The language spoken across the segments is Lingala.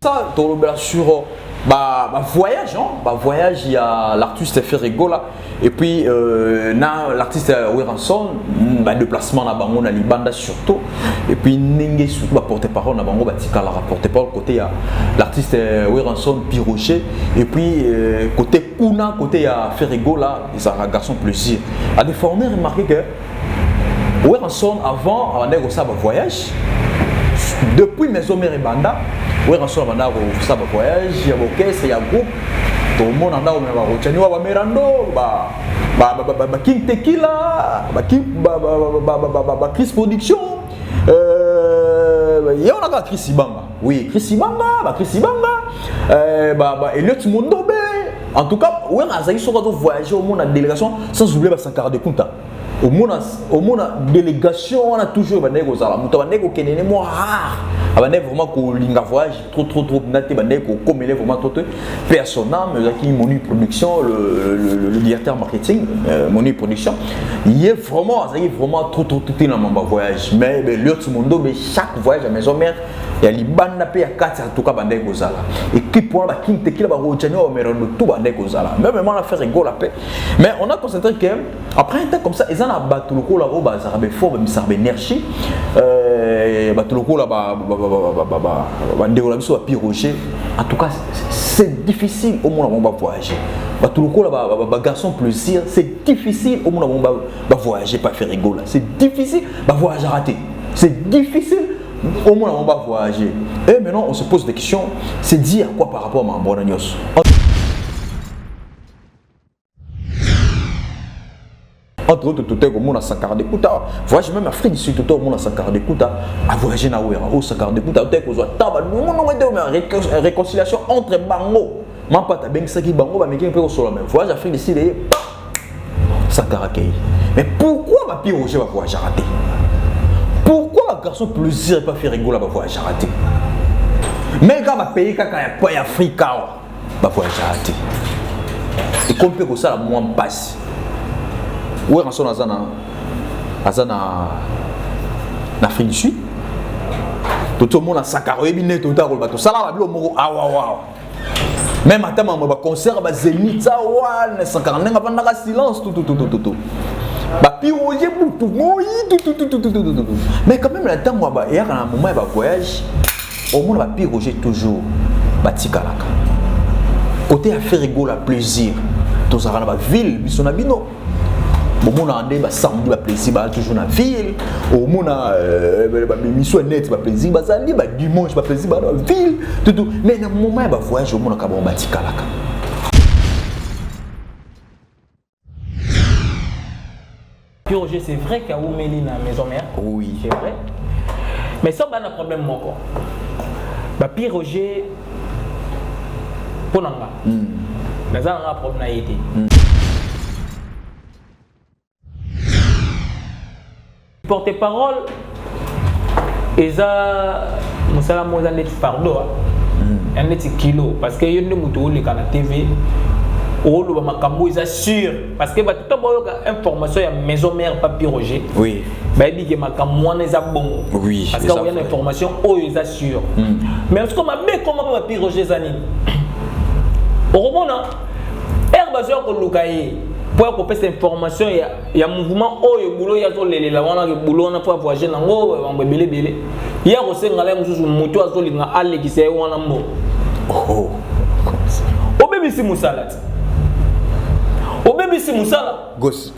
Ça, sur voyage, voyage, il y a l'artiste Ferrego là, et puis l'artiste Weranson, déplacement à Bango, na Libanda surtout, et puis Ninge surtout porte-parole à Bango, Batika la porte-parole côté l'artiste Weranson Pirocher, et puis côté Kuna, côté Ferrego là, ils ont un garçon plaisir. À des fois, on a remarqué que Weranson avant, on a un voyage, depuis Maison Mère et Banda. Oui, on a un voyage, il y a un orchestre, il y a un groupe. Tout le monde a un Merando, King Tequila, Chris Production. Il y a Chris Ibanga. Oui, Chris Ibanga, Elliot Mondobe. En tout cas, oui, on a voyagé au monde en délégation sans oublier Sankara de Kunta. Au monde délégation, on a toujours des choses à la rare. Vraiment qu'on voyage trop naté, qu'on mêle vraiment trop personnel, mais Monu Production, le directeur marketing, Monu Production, il est vraiment trop dans mon voyage. Mais l'autre monde, chaque voyage à maison mère, il y a les bandes à 4 en tout cas bandé gozala. Et qui pour la King Tequila va retenir au Merando tout bandé gozala. Même on a fait rigolo la paix. Mais on a constaté que après un temps comme ça, ils ont battu le coup là-haut, ça avait fort, mais ça avait énergie. Battu le coup là-bas, en tout cas, c'est difficile au monde on va voyager. Battu le coup là-bas, garçon plaisir, c'est difficile au monde on va voyager, pas faire rigolo. C'est difficile, va voyager raté. C'est difficile. Au moins on va voyager. Et maintenant on se pose des questions. C'est dire quoi par rapport à Mbonanios. Entre autres, tout le monde a Sankara de Kouta. Voyage même Afrique du Sud, tout le monde a Sankara de Kouta. À voyager na Ouera, au Sankara de Kouta, tout le monde a réconciliation entre Bango. Ma pata ben saki Bango, mais qui peut sur la même voyage Afrique du Sud, Sankara Kei. Mais pourquoi ma pire Roger va voyager raté? Pourquoi un garçon plaisir et pas faire rigolo va voyager raté? Mais quand ma pays quand il y a Afrique, va voyager raté. Et comme peut que ça la moins passe. Où est Ranson Azana en Afrique du Sud? Tout le monde a Sakaro et Binet, tout le bateau. Ça là, même à temps, on va concert, on va zénith, ça, ouais, 140 avant d'avoir silence, tout. Mais quand même, là-dedans, il y a un moment, il va voyage, au monde va piroger toujours. Batikalaka. Côté affaire rigolo, la plaisir. Tous à la ville, ils sont habino. Au monde a un samedi, va plaisir, toujours dans la ville. Au monde a mission net, va plaisir, dimanche, va plaisir, dans la ville. Tout. Mais dans le moment, il va voyage, au monde a un Batikalaka. Roger, c'est vrai qu'il y a Oumeli dans la maison mère. Oui. C'est vrai. Mais ça, c'est un problème. Pierre Roger, pour nous, il y a un problème. Porte-parole, ils ont un fardeau, un kilo. Parce qu'il y a des moutons qui sont à la TV. Ils assurent parce que tout le information à maison mère papier Roger. Oui. Il y a bon. Oui. Parce qu'il y a une information ils assurent. Mais est-ce qu'on m'a mis comment papier Roger Zani? Au moment là, herbe sur le locaïe. Pour qu'on cette information, il y a un mouvement il boulot, il y a le boulot, on a pas voyager dans le belé. Il y a aussi un moto à qui s'est oh. Au bébé si Moussala. Au bébé si Moussala. Gosse.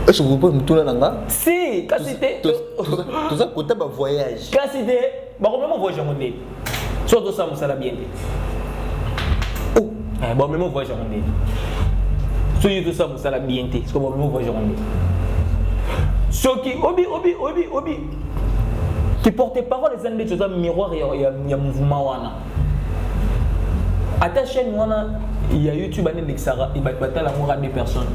Est-ce que vous pouvez me tourner là? Si, quand c'était. Tout ça, côté voyage. Quand c'était. Bon, même voyage en Inde. Surtout ça, Moussala bien. Oh. Bon, même voyage en Inde. Surtout ça, Moussala bien. Parce que bon, même voyage en Inde. Ce qui. Obi. Qui portait parole les Andes, c'est un miroir, il y a un mouvement. À ta chaîne, il y a YouTube, il va battre l'amour à des personnes.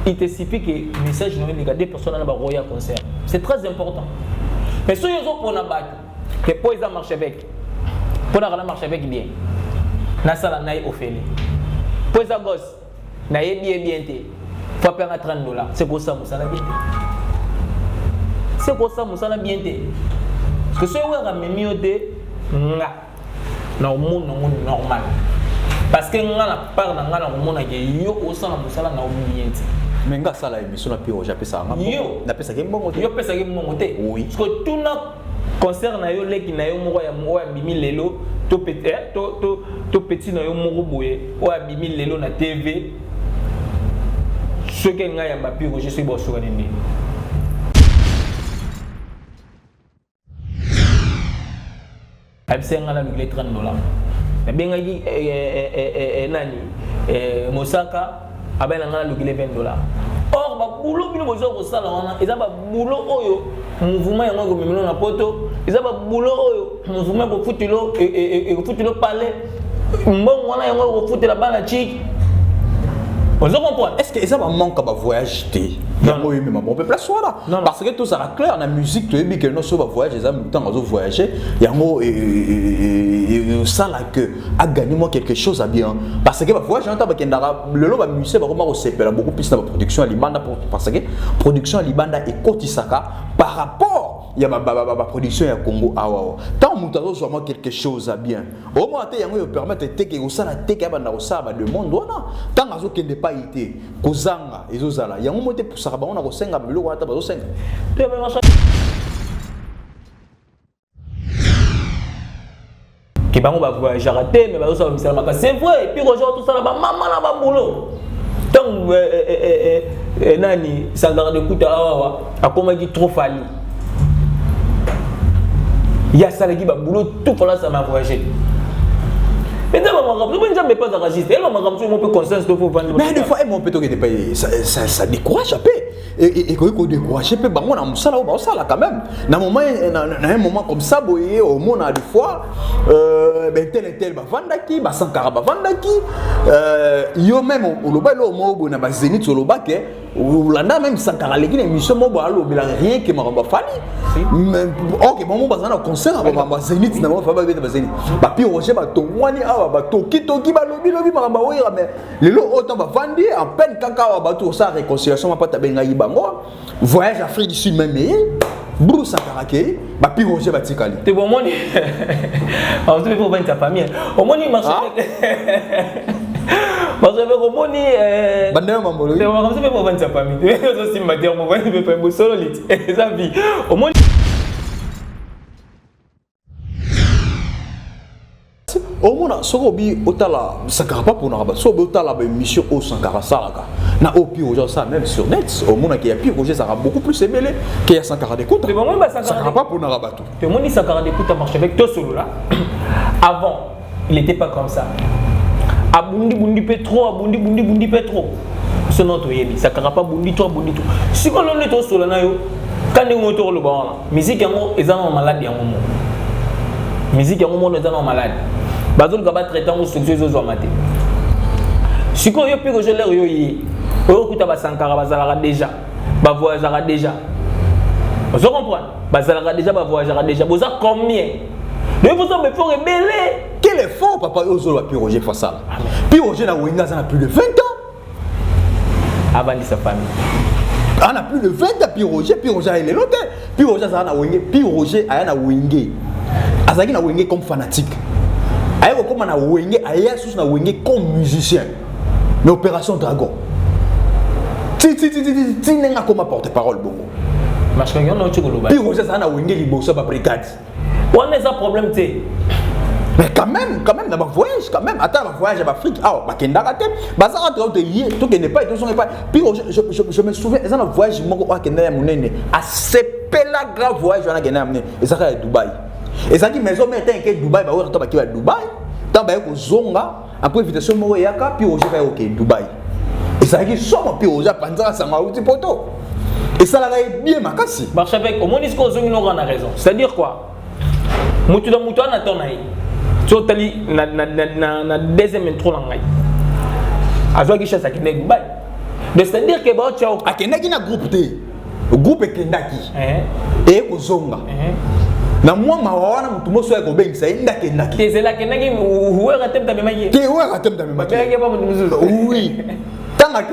Il te suffit que le message de des personnes dans le Royal Concert. C'est très important. Mais si ils ont pour la battre, que pour ils marchent avec, pour la marche avec bien, na sala na ofeli. Pour les gosses, na bien, faut payer $30. C'est pour ça Moussala bien. C'est pour ça Moussala bien. Parce que si on a mis nga na monde normal parce que nga na part na nga na mona ke yo osala musala na omiyenti mais nga sala émission na piro ja pesa nga yo na pesa ke mbongo te yo pesa ke mbongo te oui parce que tout na concert na yo leki na yo moko ya bimi lelo to petit na yo moko boye o ya bimi lelo na TV ce que nga ya ba piro je suis bo so nini absenga na $30. Nabengaki nani Mosaka abena ngana lukile $20. Or ba boulot bino bozo ko sala wana eza ba boulot oyo mouvement yango ko mimino na poto eza ba boulot oyo mouvement ko futilo e ko futilo parler mbongo wana yango ko futela bana chic. Vous comprenez? Est-ce que ça va manquer de voyage? Non, on peut pas soir là. Parce que tout ça est clair, la musique, tu dis que nous sommes voyager, les amis, temps de voyager, il y a ça là que a gagné moi quelque chose à bien. Parce que voyage, le lot va musée, va comment on s'appelle beaucoup plus de production à Libanda parce que production à Libanda est cotisaka par rapport. Il y a ma production à Congo. Tant que nous avons quelque chose à bien. Au moins, il permet de te que ça la te que banda osaba le monde wana. Tant que nous n'avons pas été kozanga ezozala. Il y a un moment pour ça ba on a kosenga bilo wana ba zosenga. Ki bango ba voyager raté mais ba osaba misala maka. C'est vrai et puis aujourd'hui tout ça là ba maman na ba boulot. Tant nani sangara de kuta awa akoma ki trop fali. Il y a ça qui va boulot tout pour là ça m'a voyagé. Mais d'abord on ne pas enregistrer. On peut consensus de vous vendre. Mais des fois on peut te payer ça décourage un peu. Et quand on décourage peu bah on a ça là quand même. Dans un moment comme ça boyer au monde a des fois ben tel va vendre qui ba sankara va vendre qui yo même au loba lo mo na ba Zénith au loba que Oulanda même sankara les guinées mission mo ba lo bila rien que maramba fali. OK bon ba na concert ba Zénith na mo fa ba Zénith. Ba pi Roger ba tongwani ba toki ba lobi maramba oira mais les lo autant va vendre en peine kaka ba tout ça réconciliation pas tabenga yibango voyage Afrique du Sud même Bruce Sakarake ba pi Roger ba tikali. C'est bon moi on se fait pour ta famille. Au moins il marche. Parce que au moins bandera mambolo. C'est on se fait pour ta famille. Je aussi matière mon voyage me fait solo lit. Ça vie. Au moins au moins sokobi otala sakara pas pour na ba sokobi otala ba émission au sankara salaka na au pi aujourd'hui ça même sur net au moins qu'il y a pi Roger ça sera beaucoup plus aimé qu'il y a sankara d'écoute. C'est vraiment sankara pas pour na rabato. Le monde sankara d'écoute marche avec toi solo là. Avant, il était pas comme ça. Abundi pétro. Ce nom to yebi sankara pas bundi toi. Si on est toi solo na yo quand on est le bon musique yango ezana malade yango. Musique yango ezana malade. Bazol gaba traitant ou structure zo maté. Si ko yo pi ko je l'air yo yi. O kuta ba sankara bazala déjà. Ba voyagera déjà. Vous comprenez? Bazala déjà ba voyagera déjà. Vous a combien? Mais vous avez fait rebeller. Quel effort papa Ozo va pi Roger faire ça? Pi Roger na Wenga ça a plus de 20 ans. Avant de sa famille. On a plus de 20 ans pi Roger il est longtemps. Pi Roger ça na Wenga, pi Roger aya na Wenga. Azaki na Wenga comme fanatique. Aïe, comme on a Wenge, aïe, sous na Wenge comme musicien. Mais Opération Dragon. Ti n'enga comme porte-parole bongo. Parce que y en a autre global. Puis Roger ça na Wenge liboso ba brigade. On est ça problème té. Mais quand même dans ma voyage quand même. Attends, ma voyage à Afrique. Ah, ba kenda raté. Ba ça rentre de hier, tout n'est pas, tout sont pas. Puis je me souviens, ça na voyage moko wa kenda ya munene. A sepela grave voyage na kenda munene. Et ça à Dubaï. Et ça dit maison mais tant que Dubaï ba retourner à Dubaï tant ba ko zonga après invitation mo yaka puis Roger va OK Dubaï et ça dit somme puis Roger panza ça m'a outi poto et ça la bien makasi marche avec au moins est-ce qu'on zongi no a raison c'est-à-dire quoi mutu na tonaï so tali na deuxième intro na ngai azwa ki chance akine Dubaï mais c'est-à-dire que ba chao akendaki na groupe ekendaki et ko zonga na moi mawana mutu moso ya kobengisa ndake tezela kenaki uwe ratemta bemaki ke uwe ratemta bemaki ke ba mutu muzuzu oui tanga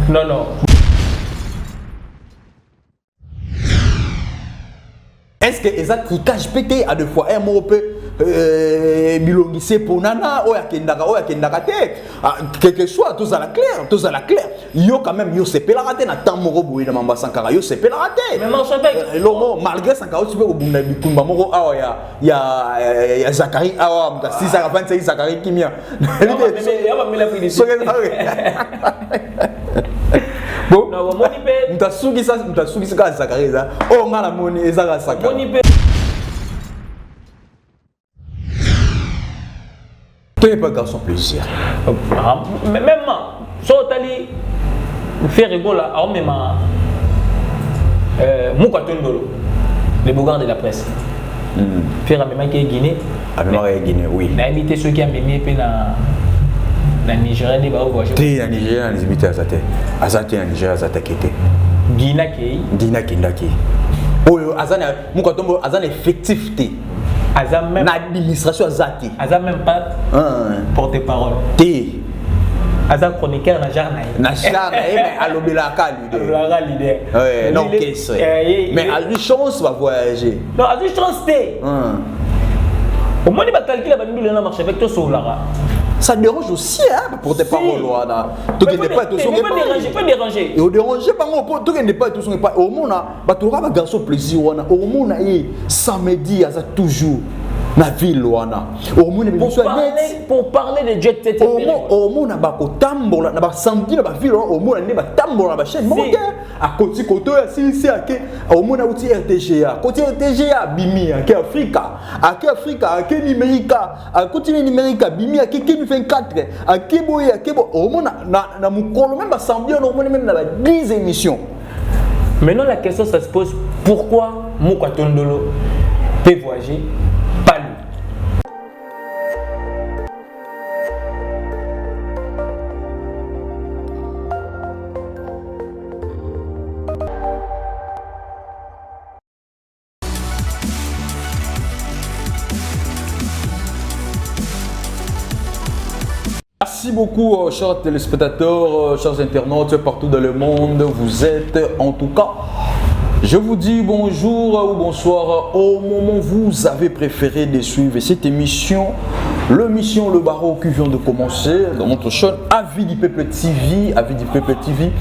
non est-ce que eza tricage pété à deux fois un mot peut bilongise pour nana oya kendaka te quelque soit tous à la claire yo quand même yo sepela raté na temps moko boye na mamba Sankara yo sepela raté mais marche avec lomo malgré Sankara tu peux obunda bitumba moko awa ya Zakari awa mkasi sa ka fansa Zakari kimia ya ba mela fini bon mtasugi ka Zakari eza o ngala moni eza ka Zakari toi pas garçon plaisir même so tali faire rigola a même Mukatondolo le bougard de la presse faire même qui est Guinée oui na invité ceux qui a mené pe na Nigeria de ba voyage te na Nigeria les invité azate na Nigeria azate kete Guinea kindaki oyo azana Mukatombo azana effectif te azam même l'administration azati azam même pas porte-parole te azam chroniqueur na jarna mais alobela ka leader ouais non qu'est-ce mais a eu chance va voyager non a eu chance te au moins il va calculer ba ndule na marché avec toi sur lara ça dérange aussi hein porte-parole là tout qui n'est pas tout son pas déranger et au déranger pas tout qui n'est pas tout son pas au monde ba to ba garçon plaisir wana au monde samedi aza toujours na ville wana au monde pour parler de jet set au monde ba ko tambola na ba samedi na ba ville au monde ne ba tambola ba chaîne monte à côté si ake au monde outi RTGA côté RTGA bimi ake Africa ake numérica à côté numérica bimi ake Kin 24 ake boye au monde na mukolo même ba samedi au monde même na ba 10 émissions. Maintenant la question ça se pose, pourquoi Mukatondolo peut voyager pas lui? Merci beaucoup, chers téléspectateurs, chers internautes partout dans le monde. Vous êtes en tout cas, je vous dis bonjour ou bonsoir au moment où vous avez préféré de suivre cette émission, l'émission Le Barreau qui vient de commencer dans notre chaîne Avis du Peuple TV.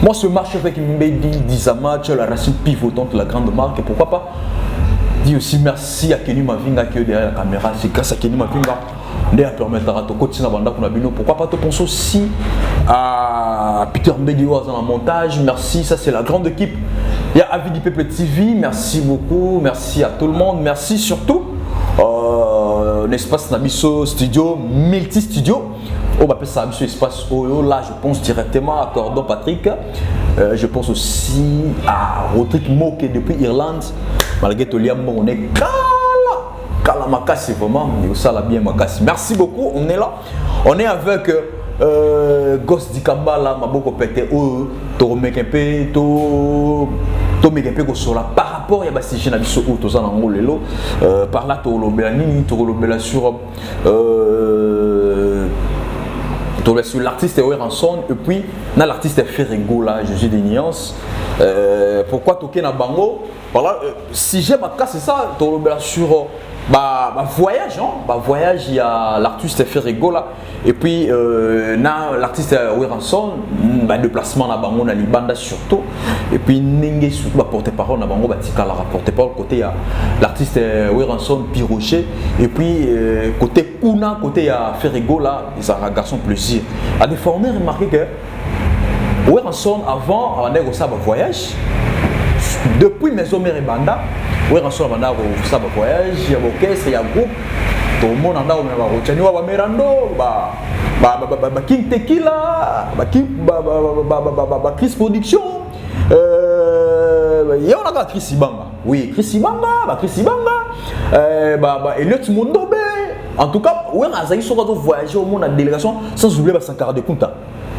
Moi, ce match avec Mbedi Dizama, la racine pivotante de la grande marque. Et pourquoi pas dire aussi merci à Kenny Mavinga qui est derrière la caméra. C'est grâce à Kenny Mavinga de permettre à ton quotidien pourquoi pas te penser aussi à Peter Mbedi dans le montage. Merci, ça c'est la grande équipe. Il y a Avis du Peuple TV. Merci beaucoup, merci à tout le monde. Merci surtout l'espace Nabiso Studio, Multi Studio. On va appeler ça Nabiso Espace Oyo. Là, je pense directement à Cordon Patrick. Je pense aussi à Rodrigue Moke depuis Irlande. Malgré tout, on est Kala Makassi, vraiment, ça l'a bien Makassi. Merci beaucoup, on est là. On est avec Goss Dikamba, là, Maboko Pété, Toromekempe, Tomekempe, Sola. Par rapport à Bassi Genabiso, Tozan en Lelo, par là, Torolobela sur l'artiste Weranson et puis l'artiste Ferrego là, je suis des nuances. Pourquoi toquer na bango? Voilà, si j'aime ma cas c'est ça, sur voyage, voyage il y a l'artiste Ferrego là et puis l'artiste Weranson, déplacement na bango na Libanda surtout et puis n'engé surtout porte-parole na bango batika la porte-parole côté l'artiste Weranson Pirocher et puis côté Kuna côté Ferrego là ils ont un garçon plaisir. À des fois on a remarqué que Weranson avant on ça voyage depuis Maison Mère et Banda Weranson banda ça voyage il y a orchestre il y a groupe tout le monde anda on va retirer wa Merando King Tequila Chris Production il y a on a Chris Ibanga oui Chris Ibanga Elliot Mondobe en tout cas on a zaï sur voyager au monde en délégation sans oublier Sankara de Kunta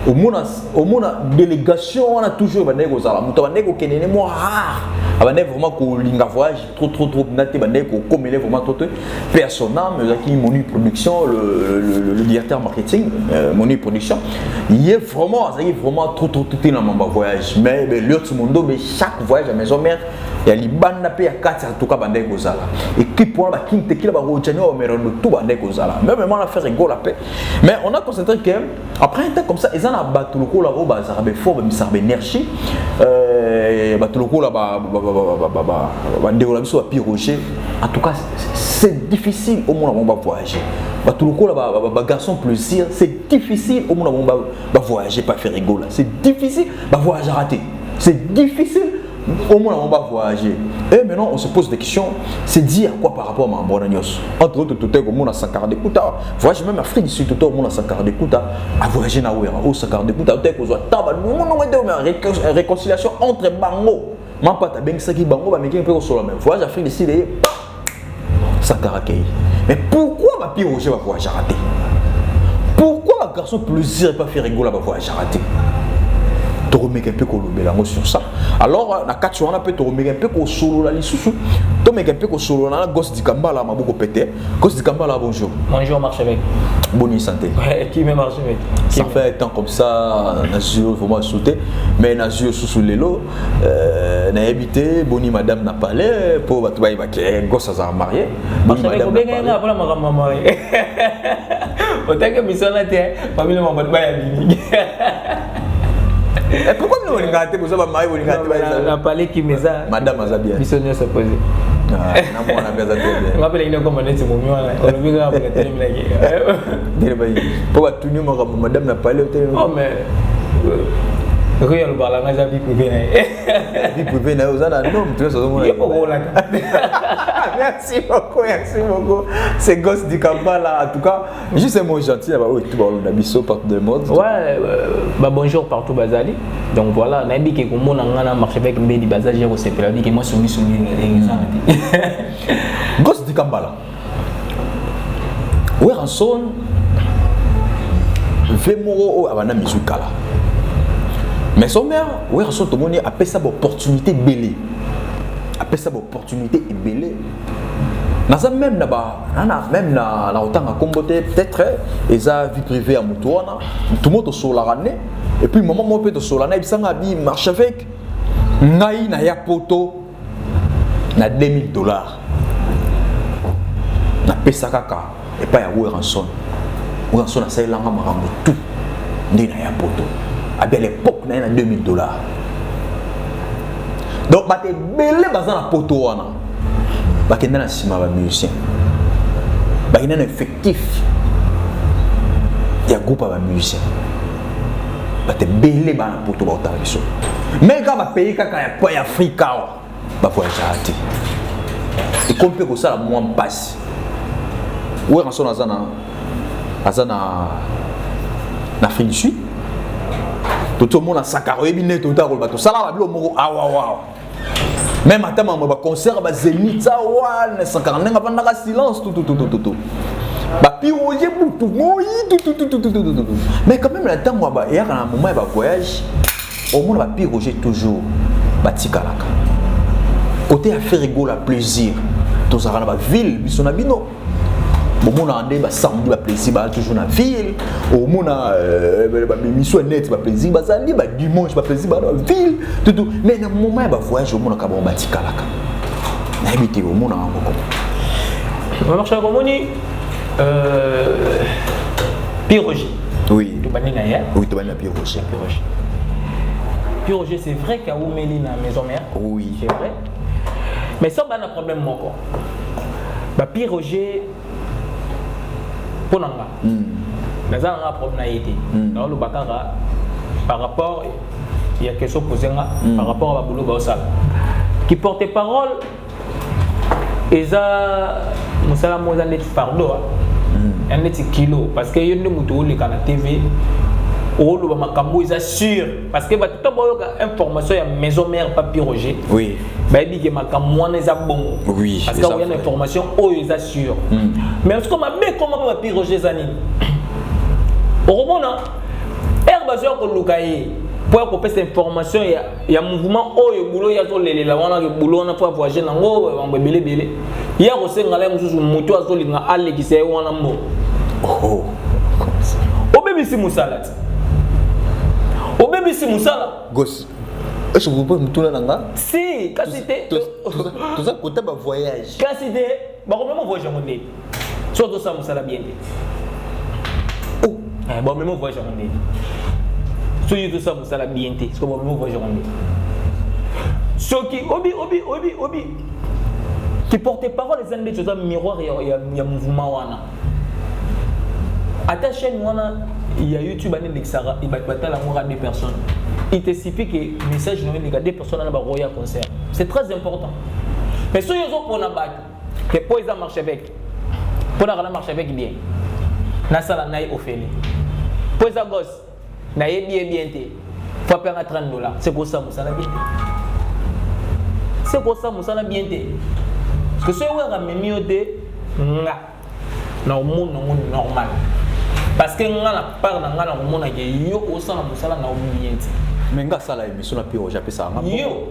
au monde délégation on a toujours bandé aux ala muta bandé ko kenene mo rare bandé vraiment ko linga voyage trop naté bandé ko commelé vraiment trop personnel mais qui Moni Production le directeur marketing Moni Production il est vraiment trop tout dans mon voyage mais l'autre monde chaque voyage à Maison Mère ya libanda pe ya kati en tout cas bande kozala équipe pour ba king tekila ba rochani au merondo tout bande kozala même on a fait rigolo la paix mais on a constaté que après un temps comme ça ils en a battu le coup là ba zarabe fort ba misarbe énergie battu le coup là ba ndeola biso ba Roger en tout cas c'est difficile au monde on va voyager battu le coup là ba garçon plaisir c'est difficile au monde on va voyager pas faire rigolo c'est difficile ba voyager raté c'est difficile au moins on va voyager. Et maintenant on se pose des questions, c'est dire quoi par rapport à Mbonanios. Entre autres, tout est comme on a 140 d'écoute. Voyage même Afrique du Sud, tout est comme on a 140 d'écoute. À voyager na ouera, au 140 d'écoute, au tel qu'on soit table. Nous on a réconciliation entre Bango. Ma pata ben ça qui Bango va mettre un peu sur la même. Voyage Afrique du Sud, 140 kei. Mais pourquoi ma pire Roger va voyager raté? Pourquoi un garçon plaisir pas faire rigoler va voyager raté? Tu remets un peu sur ça. Alors, na kati on a peut te remets un peu au solo la lisusu. Tu mets un peu au solo na gosse di Kambala ma beaucoup pété. Gosse di Kambala bonjour. Bonjour marche avec. Bonne santé. Qui me marche avec. Ça fait un temps comme ça, Nazio vraiment sauter, mais Nazio sous l'élo n'a habité, Boni madame n'a pas l'air pour battre gosse à marié. Boni madame n'a pas l'air. Marié. Autant que mission là t'es famille maman pas et pourquoi nous on gâté pour ça marié on gâté on a parlé qui mais ça madame Azabia missionnaire se poser na moi on a bien ça on rappelle il comme on est mon là on le verra pour terminer pour tout nous madame n'a pas l'air oh mais Real balanga za vie privée na. Vie privée na ozana non, tu vois ça mon. Merci beaucoup. C'est gosse du Kampala en tout cas, juste un mot gentil là oui, tout bon la biso partout de mode. Ouais, bah bonjour partout bazali. Donc voilà, na bi ke ko mona ngana marché avec mbedi bazali ko se pela bi ke moi soumi exemple. Gosse du Kampala. Ouais, ranson. Vemoro abana mizukala. Mais son mère, oui, tout le monde a fait ça opportunité belée. A fait ça opportunité belée. Naza même là-bas, même na autant à comboter peut-être ils a vie privée à Moutouana, tout le monde sur la année et puis maman mon peut sur l'année, il s'en a dit marche avec ngai na ya poto na $2000. Na pesa kaka et pas ya ranson. Ranson a ça il a marambo tout. Ndi na ya poto. À l'époque, il y a $2000. Donc, il y a des poteaux. Il y a des musiciens. Il y a un effectif. Il y a un groupe de musiciens. Il y a des poteaux. Mais quand il y a un pays africain, il y a des et comme peut ça, la moins passe. Où est-ce qu'on a en Afrique du Sud? Tout le monde a sacaré biné tout à l'heure. Ça là, ah waouh. Même à temps, on va concert, bah zénith, ça ouais, 140 ans avant la silence, tout. Bah puis on y est tout. Mais quand même, le temps, moi, bah hier à un moment, bah voyage, au moins, bah puis Roger toujours, bah tikalaka. Côté affaire rigolo, plaisir. Tout ça, bah ville, bisous nabino. Au monde a un samedi, plaisir, toujours dans la ville. Au monde a mission net, plaisir, dimanche, plaisir, dans la ville. Tout. Mais dans le moment où voyage, au monde a un bâti kalaka. N'habitez au monde a un on va marcher à Romoni. Piroger. Oui. Tu vas venir oui, tu vas venir Piroger. Piroger, c'est vrai qu'il y a où Méline à la maison mère. Oui. C'est vrai. Mais ça, il y a un problème encore. Piroger. Pour nous, il y a un problème dans le Bakara par rapport, il y a quelque chose posé par rapport à Baboulou Baosal qui porte parole. Et ça, nous sommes un petit fardeau, un petit kilo, parce que y a des moutons qui sont à la TV. Ils assurent parce que tout le information ya maison mère papier Roger. Oui. Bah il dit que ma camoine est bon. Oui. Parce qu'il y a une information où ils assurent. Mais est-ce qu'on m'a mis comment papier Roger Zani? Au moment là, herbe sur le locaïe. Pour qu'on passe cette information, il y a un mouvement où il y a boulot, il y a tout les on a boulot, on a pas voyager dans l'eau, on va belé. Il y a aussi un gars qui moto à sol, il a allé qui s'est où on a mort. Oh. Au bébé c'est Moussalat. Au bébé c'est Moussala. Gosse. Est-ce que vous pouvez me tourner là? Si, quand c'était. Tout ça, côté de voyage. Quand c'était. Bon, même voyage à mon nez. Surtout ça, ça l'a bien dit. Oh, bon, même voyage à mon nez. Surtout ça, ça l'a bien dit. Parce que bon, même voyage à mon nez. Ce qui, obi. Qui portait parole les années de miroir, il y a mouvement. À ta chaîne, il y a YouTube, il y a des personnes. Il te suffit que le message de des personnes dans le concert. C'est très important. Mais si ils ont pour la bague, que pour ils marchent avec, pour la marche avec bien, na sala naï offert. Pour les gosses, naï bien, faut payer $30. C'est pour ça que ça bien. C'est pour ça que ça bien. Parce que si on a mis au dé, dans le monde normal. Parce que on a part dans le monde qui est au sein de ça na bien. Mais nga sala émission na pire j'appelle ça.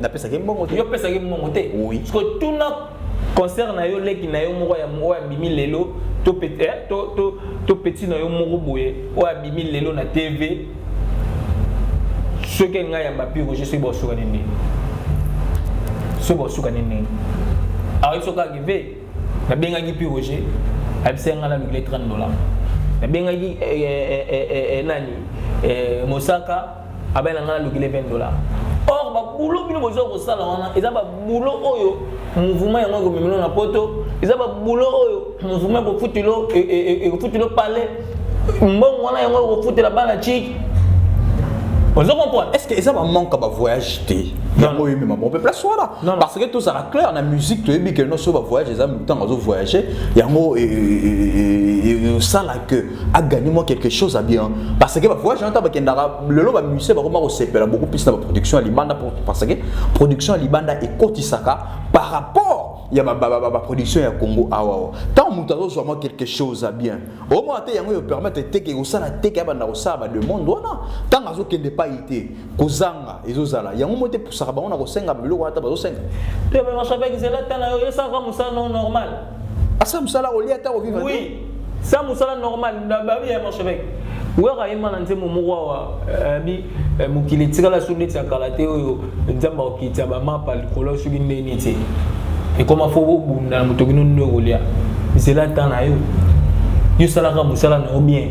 Na pesa ke mbongo te. Yo pesa ke mbongo te. Oui. Parce que tout na concert na yo leki na yo moko ya bimi lelo to petit na yo moko boye o ya bimi lelo na TV. Ce que nga ya mbapi je suis bo suka nini. Ce bo suka nini. Alors il faut arriver na benga gi pi Roger. Abse nga na $30. Na benga gi nani Mosaka abena ngana lukile $20. Or ba boulot bino bozo ko sala wana eza ba boulot oyo mouvement yango ko mimino na poto eza ba boulot oyo mouvement ko futilo e ko futilo parler mbongo wana yango ko futela bana chic. Vous comprenez? Est-ce que ça va manquer de voyage? Non, oui, mais on peut pas soit là. Parce que tout ça est clair, la musique, tu sais, que nous sommes voyager, les amis, temps on voyager, il y a ça là que a gagné moi quelque chose à bien. Parce que voyage, on entend que le lot va musée, va comment on s'appelle beaucoup plus de la production à Libanda parce que production à Libanda est cotisaka par rapport. Il y a ma production à Congo awa. Tant que soit moi quelque chose à bien. Au moins tu yango permet de te que ça la te que banda ça ba de monde wana. Tant azo que ne pas été kozanga ezozala. Yango moté pour ça ba on a kosenga biloko ata ba zosenga. Tu me marche avec zela tana yo ça comme ça non normal. Ah ça musala au liata au vivre. Oui. Ça musala normal na ba bien marche avec. Wera yema na nzemo mwa bi mukili tikala sunni tsakalate oyo nzamba okitya ba mapa likolo suki ndeni ti. Et comment faut vous dans le motogino neurolia c'est là tant na yo yo sala ka musala na bien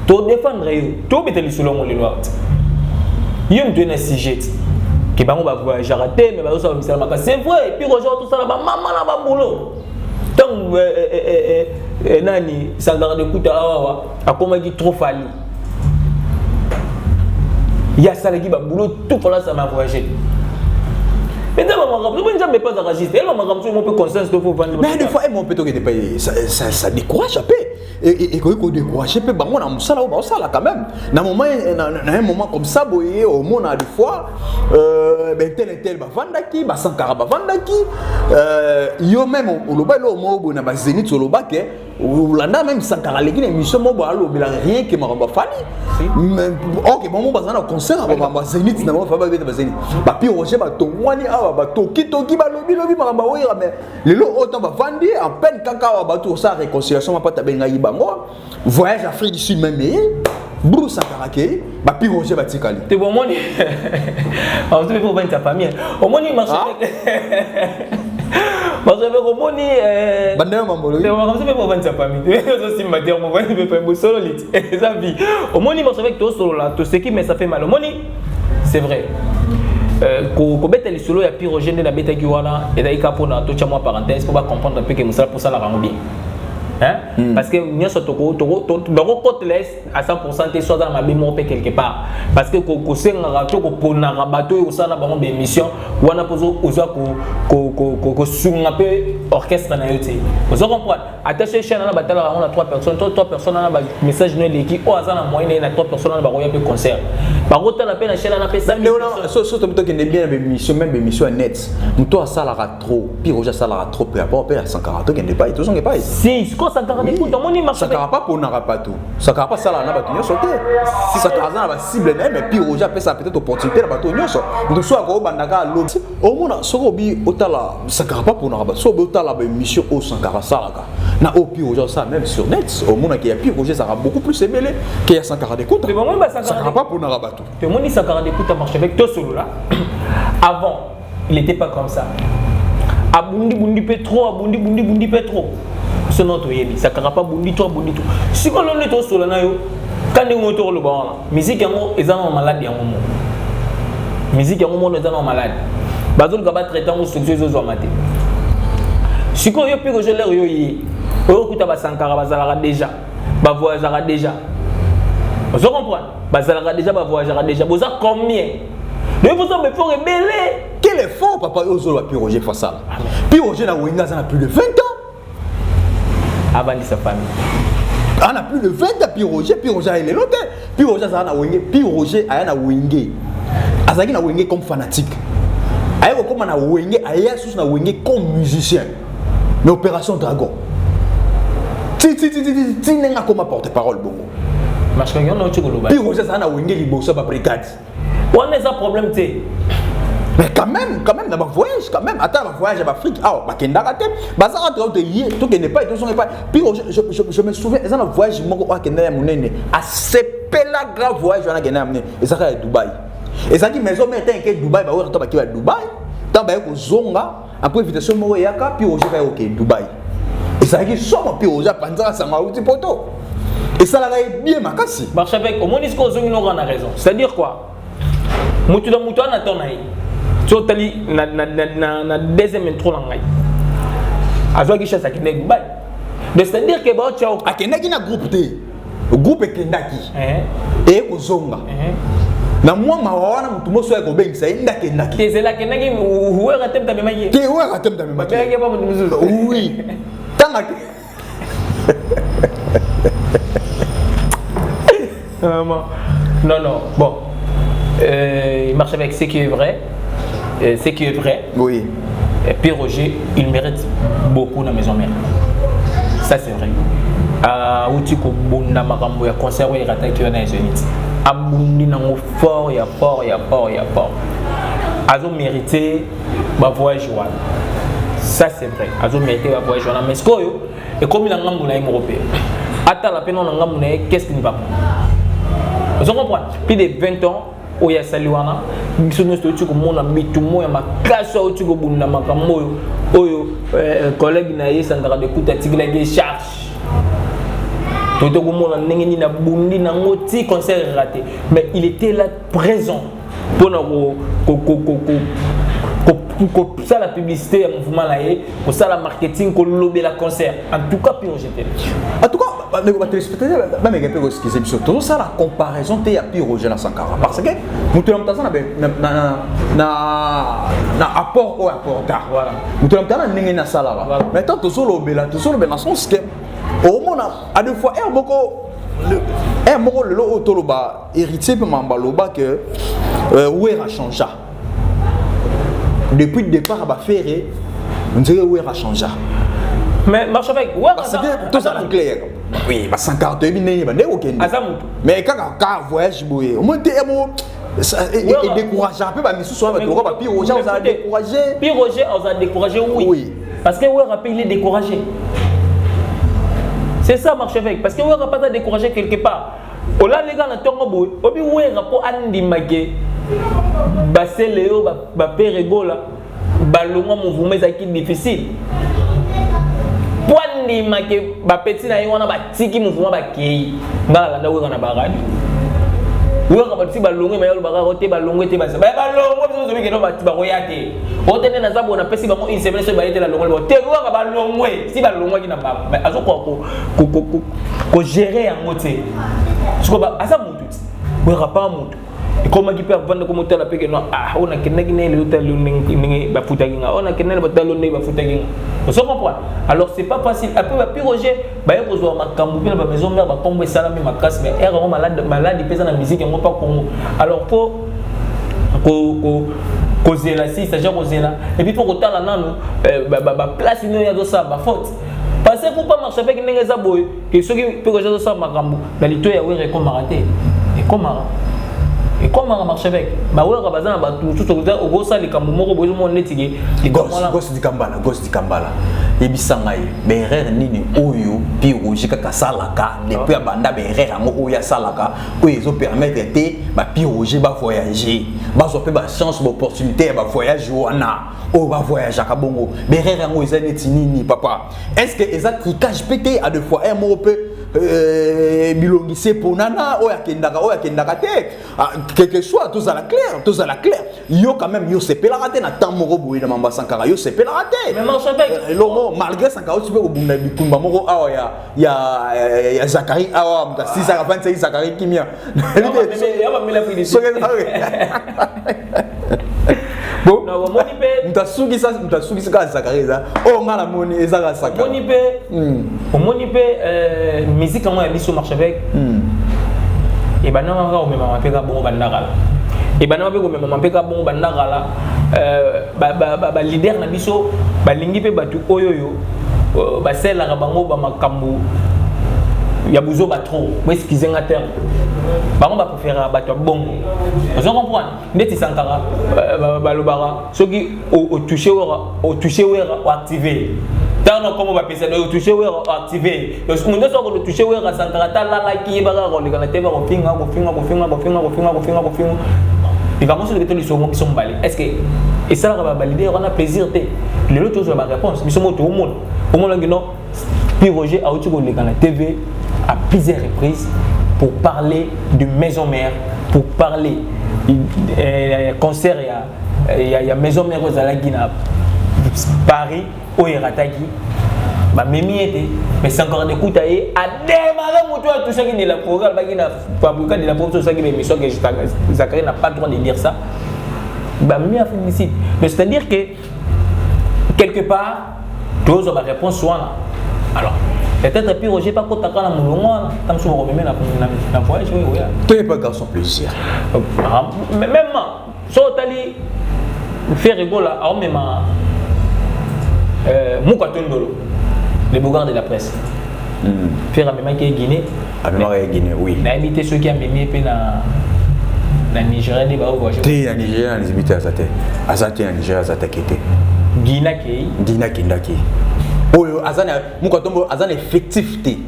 to défendre yo to beteli selon les lois yo me donne un sujet que ba mo ba voyage raté mais ba so musala maka c'est vrai et puis aujourd'hui tout ça là ba maman là ba boulot tant nani ça garde écoute awa akoma ki trop fali ya sala ki ba boulot tout pour là ça m'a voyagé. Mais pas enregistré. Elle peut conscience de vous vendre. Mais des fois, on peut ça décourage un peu. Et quand on décourage, on a ça là quand même. Dans un moment comme ça, au monde a des fois, tel va vendre qui, Sankara va vendre qui. Yo même au loba lo mo na ba Zénith au loba ke. Landa même Sankara les émission mo ba lo rien que m'a fali. Mais OK, bon bazana concert ba Zénith na ba ba Zénith. Ba pi Roger ba tongwani ba toki ba lobi maramba oira mais lelo autant ba vandi en peine kaka ba tout ça réconciliation ma pata benga yibango voyage Afrique du Sud même Bruce Sakarake ba pi Roger ba tikali te bon moni on te pour vendre ta famille au moni marché parce que au moni bandé mambolo te on te pour vendre ta famille je suis mater mon vendre pas un solo lit ça vie au moni marché avec toi solo là tout ce qui mais ça fait mal au moni c'est vrai. Ko beta li solo ya pyrogène na beta kiwana et d'ailleurs pour na to chama parenthèse pour comprendre un peu que musala pour ça la rend bien. Hein? Parce que nous sommes à 100% et soit dans ma mémoire quelque part. Parce que quand on a un bateau et on a une émission, on a un orchestre. Vous comprenez? Attaché chez la bataille, on a 3 personnes. 3 personnes ont un message de l'équipe. On a en moyenne 3 personnes ont un concert. Par contre, on a peine à chez la ça. Mais on a surtout bien une émission, même émission net. Toi, ça la trop. Puis Roger, ça la trop. Peu importe, à 140, il n'y a pas. Tout ça n'est pas. Si, ça ne va pas pour n'arapato. Ça ne va pas ça là, on a sauté. Si ça a une cible, mais puis Roger a peut-être opportunité là, donc soit au bandaka l'autre. Au moins, ce que ça ne va pas pour n'arapato. Soit au tala mission au Sankara Salaka. Na au pire aujourd'hui ça même sur net au monde qui a pire Roger ça sera beaucoup plus ébélé qu'il y a 140 écoutes. Mais bon moi ça sera pas pour Narabato. Tout le monde dit 140 écoutes à marcher avec toi solo là. Avant, il n'était pas comme ça. Abundi bundi pétro, abundi pétro. C'est notre yébi, ça ne pas bundi toi bundi tout. Si on est tout solo na yo, quand on est tout le bon, musique yango ezana malade yango. Musique yango ezana malade. Bazol gaba traitant ou structure zo maté. Si on est plus que je l'ai yo yi. Okuta ba Sankara bazalaka déjà. Ba voyagera déjà. Vous comprenez? Bazalaka déjà ba voyagera déjà. Vous avez combien? Mais vous avez fait rebeller. Quel effort papa Ozolo a pu Roger faire ça? Puis Roger na Wenga ça a plus de 20 ans. Avant de sa famille. On a plus de 20 ans puis Roger il est longtemps. Puis Roger ça na Wenga, puis Roger a na Wenga. Azaki na Wenga comme fanatique. Ayo comme na Wenga, aya sous na Wenga comme musicien. Mais Opération Dragon. Tu n'es pas comme porte-parole bongo. Parce que on a autre chose. Puis Roger ça na Wenga liboso ba brigade. On a un problème té. Mais quand même dans ma voyage quand même attends ma voyage en Afrique ah ba kenda raté ba ça rentre de hier tout n'est pas tout sont pas puis je me souviens ça na voyage moko wa kenda ya munene a sepela grave voyage na kenda munene et ça à Dubaï et ça dit maison mais tant que Dubaï ba wa to ba ki Dubaï tant ba ko zonga après invitation moko yaka puis Roger va OK Dubaï et ça qui somme puis Roger panza ça m'a outi poto et ça là bien makasi marche avec au moins est-ce qu'on zongi on a raison c'est-à-dire quoi mutu da mutu na tonaï totally na deuxième intro na ngai azwa ki chasa ki nek bay de c'est-à-dire que ba chao akendaki na groupe te groupe ekendaki e kozonga na mwa mawana mutu moso ya kobengisa endakendaki tezela kendaki uwera temta memaki ke uwera temta memaki ke ba mutu muzu oui tanga non bon il marche avec ce qui est vrai. Ce qui est vrai. Oui. Et puis Roger, il mérite beaucoup dans la maison mère. Ça c'est vrai. Outi ko bunda makambo ya concert ya rata ki na Zénith. Abundi nango fort. Azo mérité ba voyage wana. Ça c'est vrai. Azo mérité ba voyage wana mais ce koyo et comme il a ngambu na européen. Ata la peine on ngambu na qu'est-ce qui ne va pas. Vous comprenez? Plus de 20 ans oya saliwana bisono sto ko mona mitumo ya makasa o tiko bunda makambo oyo collègue na yesa ndaka de kuta tigla ge charge toto ko mona ndenge na bundi na ngoti concert raté mais il était là présent pour na ça la publicité à mouvement là pour ça la marketing ko lobby la concert en tout cas puis j'étais en tout cas les téléspectateurs même un peu excusez surtout ça la comparaison t'es à pire Roger Sankara parce que nous te l'entendons na apport au apport voilà nous te l'entendons n'engé na sala là mais tant tout solo bela dans son schème au moins à deux fois moko le lo toloba héritier pe mambaloba que ouais a changé depuis le départ à faire on dirait ouais a changé mais marche avec ouais parce que tout ça est clair oui bah 140 000 bah mais quand voyage boye au moins et décourager un peu bah mission soit bah puis Roger on a découragé oui parce que ouais rappel il est découragé c'est ça marche avec parce que ouais pas ta découragé quelque part ola les gars na tongo boy obi ouais rapport andi magé ba c'est Léo ba peregola ba longa mouvement ezaki difficile Pwandi make ba petit na yona ba tiki mouvement ba kei ngala landa we kana ba radio we ka ba tiki ba longue mayolo ba rote ba longue te ba longue biso zobi ke no ba ti ba royate otene na zabo na pesi ba mo une semaine so ba yete la longue ba te we ka ba longue si ba longue ki na ba azo ko gérer en moté siko ba asa mutu we ka pa mutu comme qui peut vendre comme tel appel que non on a que n'est le hôtel ni ba futaginga on a que n'est ba talo ni ba futaginga vous comprenez alors c'est pas facile après ba Roger ba yeko zo makambu pe ba maison mère ba tomber salami makasi mais er malade pesa na musique ngo pas Congo alors pour causer la si ça genre causer là et puis pour autant là non ba place ni ya do ça ba faute parce que pour pas marcher avec nengeza boy que ceux qui peut Roger do ça makambu na lito ya we comme raté et comment et comment marche avec bah ouais bazana ba tout au ça les kamomoko bozo mon netigi gosse di kambala ebisanga ye berere nini oyo piroger kaka salaka depuis abanda berere ngo oya salaka ko ezo permettre te ba piroger ba voyager ba so pe ba chance ba opportunité ba voyage wana o ba voyage ka bongo berere ngo ezali nini papa est-ce que eza tricage pété à deux fois un mot peu bilongise ponana oya kendaka te quelque soit tous à la claire yo quand même yo sepela raté na temps moko boye na mamba sankara yo sepela raté mais marche avec lomo malgré sankara tu peux obunda bitumba moko awa ya Zakari awa mta 625 Zakari kimia ya ba mila pidi bon mutasuki ka Zakari za o ngala moni ezaka saka moni pe musique moi ya biso marche avec et bana nga o mema peka bon bandakala et bana pe ko mema peka bon bandakala ba leader na biso ba lingi pe batu oyoyo ba sela ka bango ba makambu ya buzo ba trop excusez nga terme bango ba préférer bato bongo vous comprenez ndeti sankara balobara soki o toucher ou activer tant comme va penser o toucher ou activer parce que nous sommes toucher ou sankara ta la ki ba ga ko le kana te ba ko finga il va montrer que les gens sont balés est-ce que et ça va valider on a plaisir le lot toujours ma réponse mais tout le monde au moins non puis Roger a outil le kana TV à plusieurs reprises pour parler de maison mère, pour parler concert il y a maison mère aux Alagina Paris au Eratagi bah mimi était mais c'est encore des coups taillés à démarrer mon tour tout ça qui est la programme qui n'a fabriqué de la production ça qui est émission que Zakari n'a pas le droit de dire ça bah mimi a fait ici mais c'est-à-dire que quelque part tous ont ma réponse soit là alors peut-être puis Roger pas quand t'as quand mon tant que je me mets la voyage oui tu n'es pas garçon plaisir mais même so tali faire rigolo là on même Moukatondolo le bougard de la presse faire même qui est Guinée Guinée oui na imité ceux qui a même pe na Nigeria ni ba voyage te na Nigeria les imiter azate na Nigeria azate Guinée kindaki oyo azana Mukatombo azana effectivité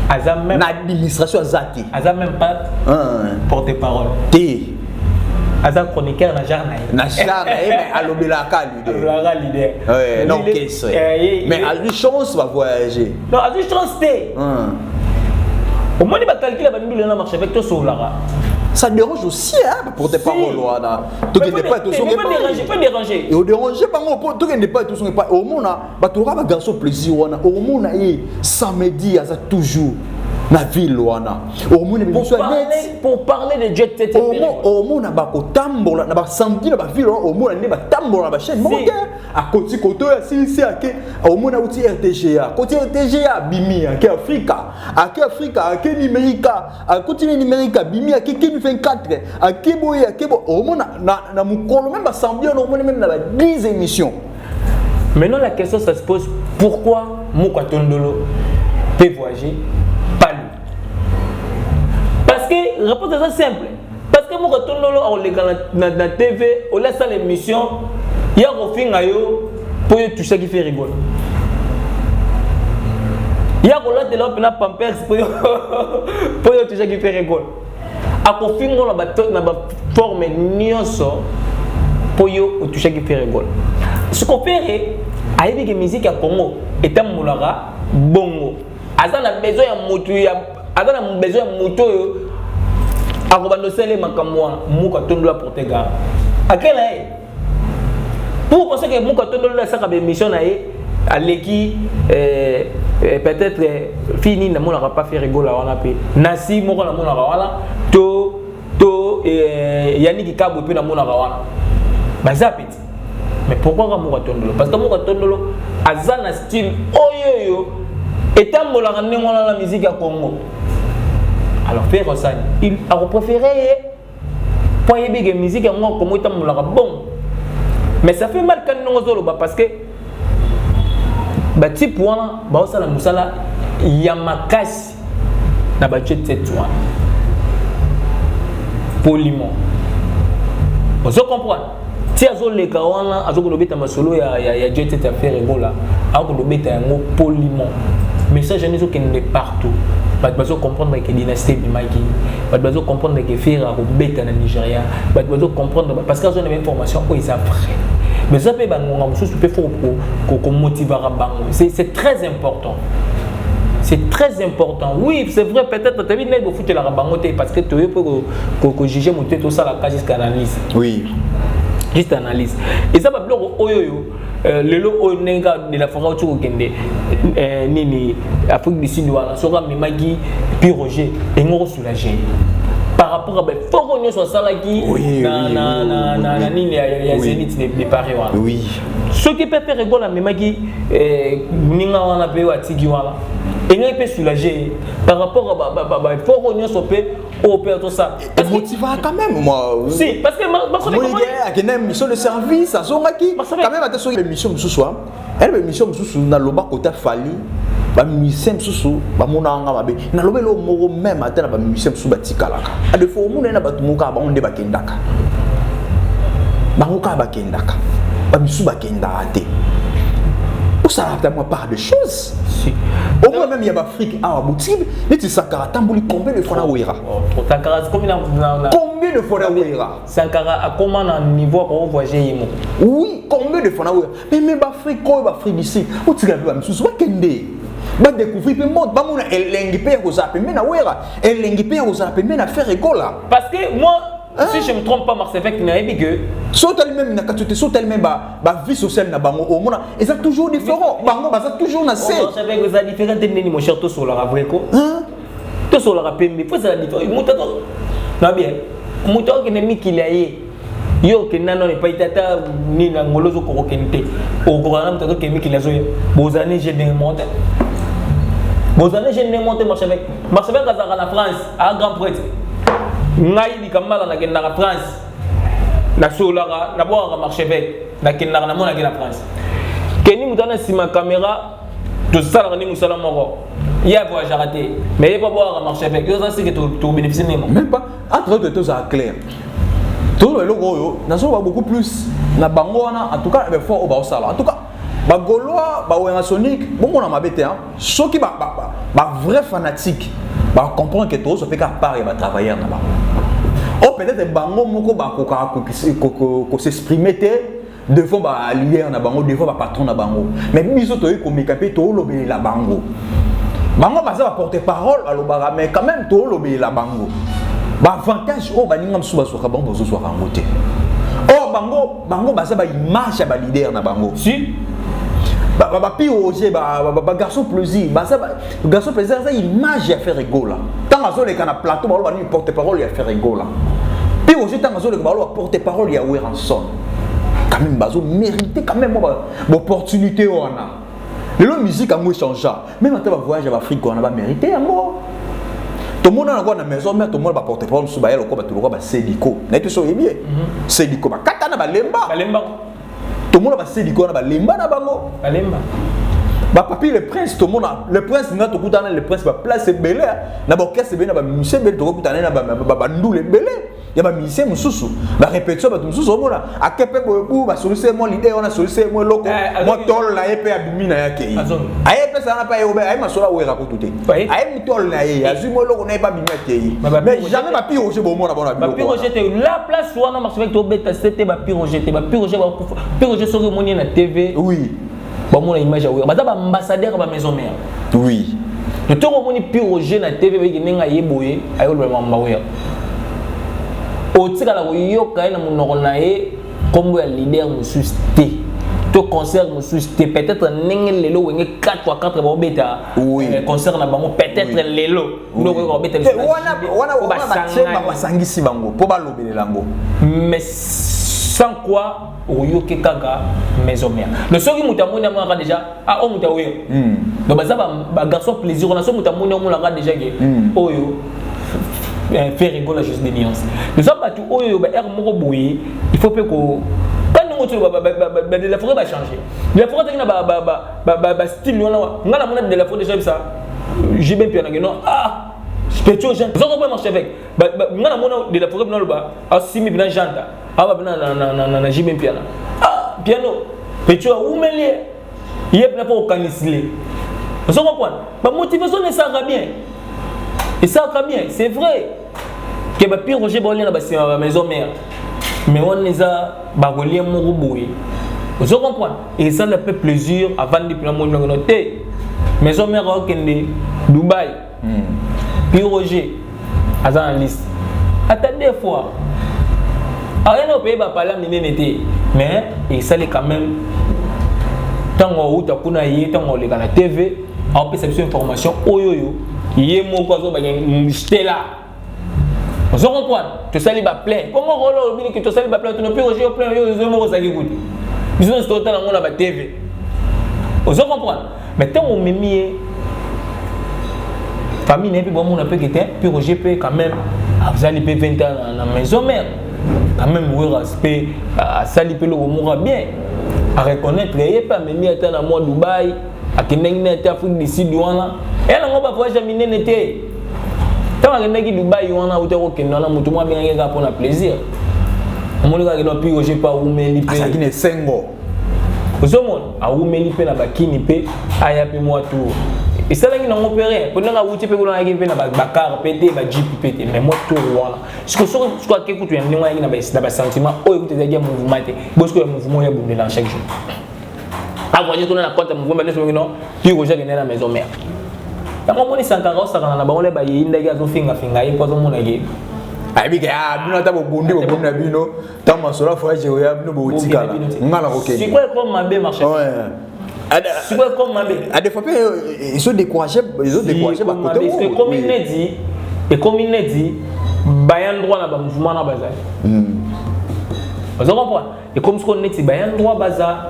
azam même l'administration azati azam même pas porte-parole té azam chroniqueur na jarnaï mais alobela ka leader ouais non qu'est-ce mais a lui chance va voyager non a lui chance té au moins il va calculer ba ndule na marche avec toi sur Lara ça dérange aussi hein pour tes paroles là tu ne pas tout son pas déranger et au déranger pas moi tu ne pas tout son pas au monde ba tu va garçon plaisir wana au monde samedi ça toujours na ville wana au monde pour parler de jet set au monde ba ko tambola na ba samedi na ba ville au monde ne ba tambola ba chaîne monte à côté côté si ake au monde outi RTGA côté RTGA bimi ake Africa ake numérique à côté numérique bimi ake Kin 24 ake boye au monde na mukolo même ba samedi au monde même na ba 10 émissions. Maintenant la question ça se pose pourquoi Moukatondolo peut voyager pas lui parce que réponse est simple parce que Moukatondolo on les na TV on laisse l'émission il y a refinga yo pour tout ça qui fait rigoler il y a là de là pampers pour tout ça qui fait rigoler a refinga na ba forme nyonso pour yo tout ça qui fait rigoler ce qu'on fait avec la musique à Congo est un moulaga bongo azana besoin ya moto ya azana besoin ya moto yo akobando sele makamwa Moukatondolo pour te gars à quel est pour penser que Moukatondolo la saka émission na à l'équipe peut-être fini na mona pas faire rigoler wana pe nasi moko na mona wana to Yannick Kabou pe na mona wana bazapeti. Mais pourquoi Moukatondolo? Parce que Moukatondolo a un style oyoyo et tant que la musique à Congo. Alors faire ça, il a préféré pour y avoir musique à moi comme étant bon. Mais ça fait mal quand nous avons parce que bati point ba ça la musala yamakasi na ba jet set poliment Vous comprenez? Si azo le kawana azo kolobeta masolo ya Dieu cette affaire ebola azo kolobeta yango poliment message ne zo kende partout bat bazo comprendre que dynastie bimaki bat bazo comprendre que faire robeta na Nigeria bat bazo comprendre parce que azo na information ko ils après mais ça peut bangonga mususu peut faut ko motiver bango c'est très important. C'est très important. Oui, c'est vrai, peut-être que tu as vu que tu as fait parce que tu peux juger tout ça jusqu'à l'analyse. Oui. Juste analyse. Et ça va bloquer le lot de la forêt autour de Nini, Afrique du Sud, sera Mimagi, puis Roger, et nous soulagés. Par rapport à fort on soit ça là qui na Nini ya Zénith de Paris. Oui. Ce qui peut faire rigoler Mimagi, Ninga wana pe wa tigi wala. Et nous peut soulager par rapport à fort on soit au père tout ça. Motivant quand même moi. Si parce que il y a une mission de service à Zongaki quand même attention une mission ce soir. Elle une mission ce na loba kota fali ba mission ce ba monanga mabe na lobelo moko même atena ba mission ce batikalaka. A de fois mona na batumuka ba onde bakendaka. Bangoka bakendaka. Ba misu bakendaka te. Ça a tellement part de choses. Si. Au moins même il y a Afrique à Abouti, mais tu Sankara tambouli combien de fois na Ouira? Combien de fois na Ouira? Sankara a comment un niveau pour voyager oui, combien de fois na Ouira? Mais même Afrique, quoi Afrique ici, où tu regardes même sous Kende. Ba découvrir pe monde, ba mona elengi pe ko zape mais na Ouira, elengi pe ko zape mais na faire école. Parce que moi si je ne me trompe pas, Marseille fait qu'il que saute elle-même, saute elle-même, vie sociale na bango au monde, et ça toujours différent. Bango, ça toujours na c'est. Je savais que ça différent de mon cher tout sur la vraie tout sur la paix, mais faut ça la différence. Moutato, non bien, moutato qui n'est mis qu'il a yo que non n'est pas itata ni na ngolozo korokente. Au courant moutato qui est mis qu'il a zoé. Beaux années j'ai démonté. Beaux années j'ai démonté Marseille avec la France à grand prêtre. Ngai di kamala na kenda France na solara na boa marché avec na kenda na mona na France keni mutana sima caméra to sala ni musala moko ya voyage raté mais il pas boa marché avec ça c'est que tu bénéficies même pas entre de tout ça clair tout le logo na so beaucoup plus na bango en tout cas fort au ba sala en tout cas ba goloa ba wenga sonic bon on a mabete hein ceux qui ba vrai fanatique ba comprendre que tout ça fait qu'à part et ba travailler na ba oh peut-être bango moko ba ko s'exprimer devant ba leader na bango devant ba patron na bango mais biso to ko mekape to lobeli la bango ba ça porter parole à l'obara mais quand même to lobeli la bango ba avantage oh ba ninga msuba so ka bango zo so rangote oh bango ba ça ba image ya ba leader na bango si ba piroger ba garçon plaisir ba ça garçon plaisir ça image à faire rigoler tant azo les kana plateau ba ni porte parole ya faire rigoler piroger tant azo les ba porte parole ya Weranson quand même bazo mériter quand même opportunité on a le musique a moins changé même quand va voyage à Afrique on a pas mérité amour tout le monde a na maison mais tout le monde va porter parole sur ba yelo ko ba tout le ba sédico na tout so bien sédico ba katana ba lemba tout le monde va se dire qu'on a lemba na bango lemba ba papi le prince tout le monde le prince n'a tout kutana le prince va place belé na ba orchestre be na ba musicien be to kutana na ba ndule belé ya ba musicien mususu ba répétition ba mususu o mona akepe bobu ba solution mo l'idée on a solution mo loko mo tol la ep abimi na yake aye pe ça na pa yobe aye masola wera ko tuté aye mi tol na ye azu mo loko na pa bimi yake mais jamais ba pi roger bo mona bona ba pi roger te la place wana marche avec to beta c'était ba pi roger sur le monnaie na TV oui ba mona image ya ba ambassadeur ba maison mère oui le to moni pi roger na TV ba ngenga yeboye ayo le mamba weya o tika la yoka na monoko na ye comme ya leader mususu te to concert mususu te peut-être nenge lelo wenge 4 ou 4 ba beta concert na bango peut-être lelo ndoko ko beta wana sangisi bango po ba lobelela bango mais sans quoi oyoke kaka maison mère le soki mutamoni amaka déjà ah o mutawe donc baza ba garçon plaisir on a so mutamoni amaka déjà que oyo faire rigoler juste des nuances nous sommes pas tout oyo ba air moko boye il faut pas que quand nous tu de la forêt va changer de la forêt na ba style ngana mona de la forêt déjà ça j'ai bien piano non ah spécial gens ça on peut marcher avec ngana mona de la forêt na ba asimi bien janta ah bah na jimé piano ah piano petit ou mêlé yep n'a pas organisé vous comprenez ma motivation ne ça va bien et ça va bien c'est vrai que ba pire Roger Bolien na ba maison mère mais on les a ba relier mon roboué vous comprenez et ça ne fait plaisir avant de prendre mon noté maison mère au Kende Dubaï puis Roger à la liste attendez fois rien au pays va parler minenete mais et ça les quand même tant on ou kuna yé tant on les dans la TV on peut cette information oyoyo yé mo quoi zo ba j'étais là vous comprenez tu sali ba plein comment rolo bi que tu sali ba plein tu ne peux Roger plein yo zo mo ça qui goûte bisous c'est total on a ba TV vous comprenez mais tant on mimi famille n'est plus bon on a peu quitter puis Roger peut quand même vous allez payer 20 ans dans la maison mère quand même oui respect à saliper le moura bien à reconnaître et pas même étant dans moi Dubaï à Kenya était Afrique du Sud ouana et là on va pouvoir jamais n'était tant que n'aki Dubaï ouana ou te au Kenya là mutu moi bien ngaka pour la plaisir mon gars qui doit puis Roger pas ou meli pe ça qui ne sengo vous monde à ou meli pe na bakini pe aya pe moi tout et ça là qui n'ont opéré pour nous la route pe ko na ki pe na bakar pété ba jeep pété mais moi tout voilà ce que ce quoi que tu aimes moi na ba sentiment oh écoute des gars mouvement parce que le mouvement il bouger dans chaque jour ah voyez tourner la côte mouvement mais non puis Roger est dans la maison mère dans mon sankara ça kana na ba on les ba yinda ga zo finga yi ko zo mona ge ayibike bino ta bobundi na bino ta masola fois je ya bino bo tikala ngala ko kenyi c'est quoi comme mabe marché c'est quoi comme mabe à des fois ils sont découragés par côté parce que comme il dit bayan droit na ba mouvement na bazar vous comprenez et comme ce qu'on dit bayan droit bazar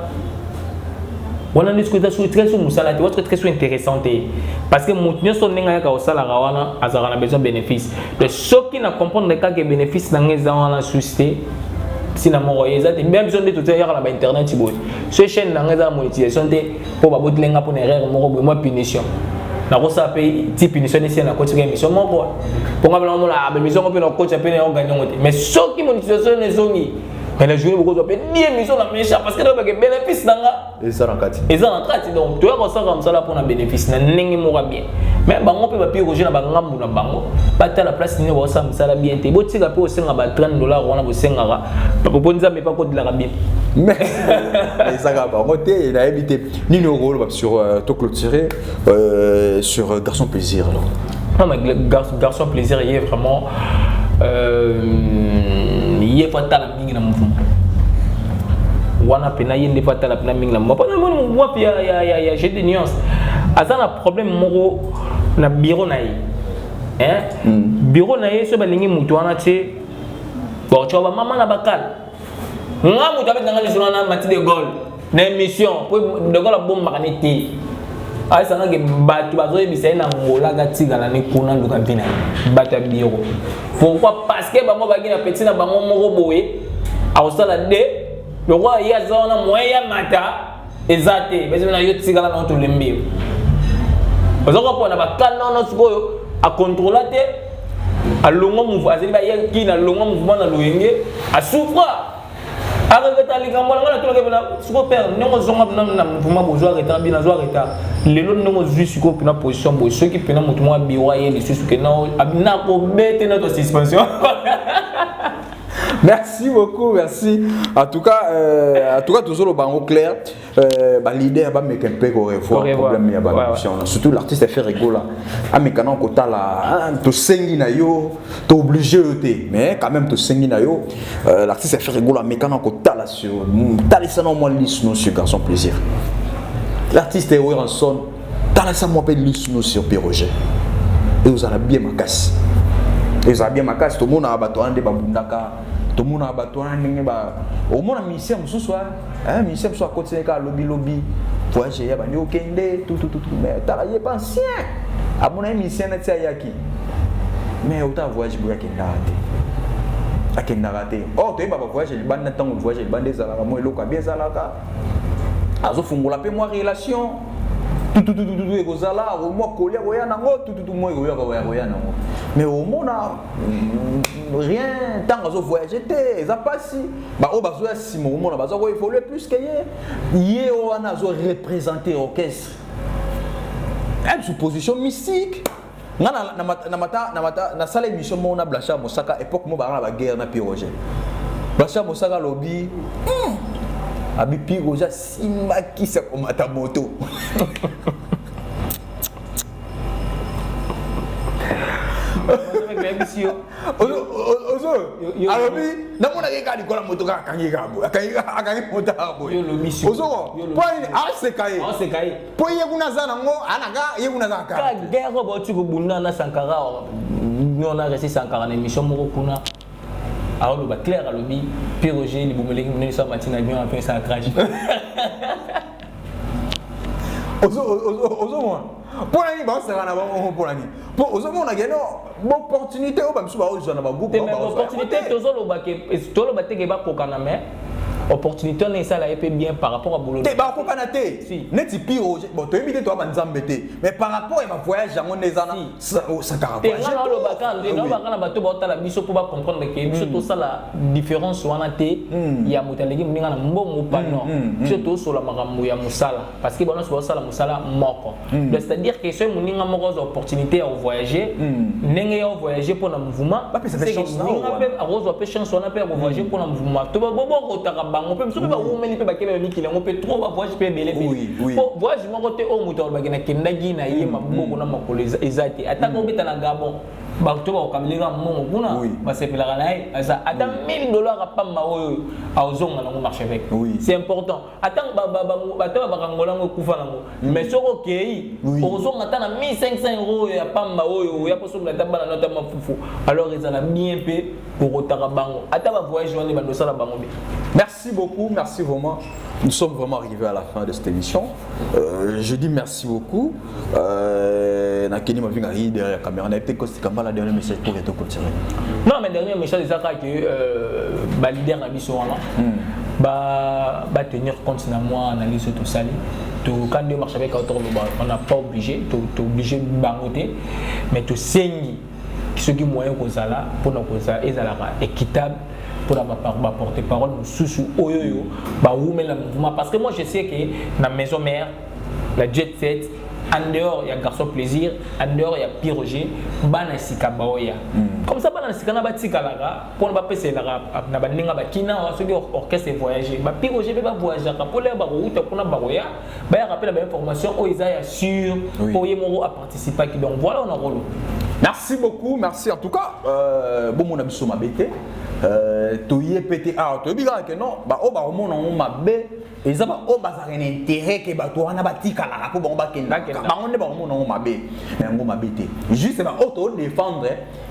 on a discuté sur très sur musala c'est très très intéressant parce que montenir son nenga ka osala rawana azara na besoin bénéfice de ceux qui ne comprennent pas que bénéfice na ngeza na société si na moyeza te même besoin de tout faire la internet si boy ce chaîne na ngeza monétisation te pour ba botlenga pour erreur moko moi punition na ko sa pe ti punition ici na ko tika mission moko pour ngabla mo la mission ko pe na coach pe na gagner ngote mais ceux qui monétisation ne zongi mais la journée beaucoup de paix ni émission la méchant parce que là que bénéfice nanga et ça en kati donc tu as comme ça là pour un bénéfice na ningi mo bien mais bango pe ba pi Roger na bangambu na bango ba ta la place ni ba ça la bien te botika pe osenga ba $30 wana bo sengara pa ponza mais pas ko de la bien mais ça va bango te na éviter ni no rôle sur to clôturer sur garçon plaisir alors non mais garçon plaisir il est vraiment il est pas tal mingi na mouvement wana pena yende pas tal pena mingi na mouvement pas moi puis ya j'ai des nuances azana problème moko na bureau na bureau na so balingi mutu wana te bon tu vas maman na bakal nga mutu abet nga lisona na mati de gol na émission pour de gol bombe makanete ay sanga ke batu bazo ebisa na ngola gatika na nekuna nduka bina bata bureau pourquoi parce que bango bagi na petit na bango moko boye awosala de le roi ya zona moya mata ezate bese na yo tikala na to lembe bazoko pona bakana no sikoyo a contrôler te a longo mouvement azeli ba yaki na longo mouvement na loyenge a souffra arrêta likambo na to ke na siko père ndongo zonga na mouvement bozo arrêta bina zo arrêta lelo ndongo zui siko pina position boy ceux qui pina mutu mo biwa ye lisusu ke na abina ko bete notre suspension. Merci beaucoup, merci. En tout cas toujours le bango clair. L'idée va mettre un peu au revoir problème ya ba surtout l'artiste a fait rigoler. A mekana ko tala to sengi na yo, to obligé te mais quand même to sengi na yo l'artiste a fait rigoler mekana ko tala sur tala ça non moi liste sur garçon plaisir. L'artiste est en son tala ça moi appelle liste sur Roger. Et vous allez bien ma casse. Et vous allez bien ma casse tout le monde a bato ande ba bundaka. Tout le monde a battu un ding ba au moins mission ce soir mission soit côté ka lobby voyager ya ba ni okende tout mais travailler pas ancien à mon mission na tia yaki mais autant voyage pour akenda raté oh tu ba voyage le ban na tango voyage le ban des ala mo eloka bien zalaka azo fungula pe moi relation tout ekozala moi kolia koya nango tout moi koya nango mais au monde rien tant que voyager te ça passe ba o bazo ya simo au monde bazo ko évoluer plus que ye on a zo représenter orchestre elle sous position mystique na salle émission mo na Blanchard Mosaka époque mo ba guerre na Piroger Blanchard Mosaka lobby abi Piroger simba qui se komata moto alobi namona ke kali kola moto ka kangi moto abo ozo point asekaye po ye kuna zana ngo anaka ye kuna zaka ka guerre bo tu kubunda na Sankara nona resi Sankara na émission moko kuna alors ba clair alobi Piroger libumeleki munene sa matina bien après ça crash ozo moi pour la nuit, c'est un avant pour la nuit. Pour aux hommes, on a gagné une opportunité. On va me souvenir aux jeunes, groupe. Mais opportunité, tous les bateaux qui va kokaname. Opportunité, on est ça là, et bien par rapport à boulot. T'es pas kokanate. Si. N'est-ce pas bon, tu es toi, banzambete. Mais par rapport à ma voyage, j'en ai ça caractère. T'es là le bacan, t'es là le bacan, la bateau, bah la biso pour comprendre que surtout ça la différence soit en té. Il y a mutalegi, muninga na mbo pas non. Surtout sur la maramu ya musala. Parce que bon, c'est ça la musala moko. C'est-à-dire que c'est muninga moko opportunité à voyager. N'engue à voyager pour le mouvement. Ça fait chance là. On a rose a chance on a peur voyager pour le mouvement. Tu vas bon on peut surtout pas où mais peut baquer le qui on peut trop voyager peut belé. Pour voyager mon côté au moteur bagina kendagi na yema boko na makolo ezati. Atako beta na Gabon. Bato ba kamilira mongo kuna ba sepela nae asa ata $1000 apamba oyo azonga na marché avec. C'est important. Attends bato ba kangola ngo kufa nango. Mais soko kei ozonga ata na €1500 ya pamba oyo ya poso na tamba na nota mafufu. Alors ezala bien pe pour otaka bango. Ata ba voyage wana ba dosala bango bi. Merci beaucoup, merci vraiment. Nous sommes vraiment arrivés à la fin de cette émission. Je dis merci beaucoup. Nakeni m'a vu derrière la caméra. On a peut-être que la dernière message pour être continué. Non, mais dernier message c'est ça que leader na biso wana ba tenir compte na moi analyse tout ça. Quand on marche avec autre on n'a pas obligé, tu obligé de bangoter, mais tu saignes ce qui moyen qu'on ça là pour nous ça équitable. Pour porter parole sous oyoyo mouvement parce que moi je sais que dans la maison mère la jet set en dehors il y a garçon plaisir en dehors il y a Piroger bana sika baoya comme ça bana sika na batika là pour ba pese là na baninga bakina ceux qui orchestre voyager ba Piroger va voyager pour les ba route kuna baoya ba ya rappel la information o isa sûr pour y moro à participer donc voilà on a rôle. Merci beaucoup, merci en tout cas bon mon ami Soma Bété tu y es pété ah tu dis que non bah oh bah au monde on m'a bé et ça bah oh bah ça a un intérêt que bah toi on a bâti kala pour bon bah kenda bah on est bah au monde on m'a bé mais on m'a bété juste bah auto défendre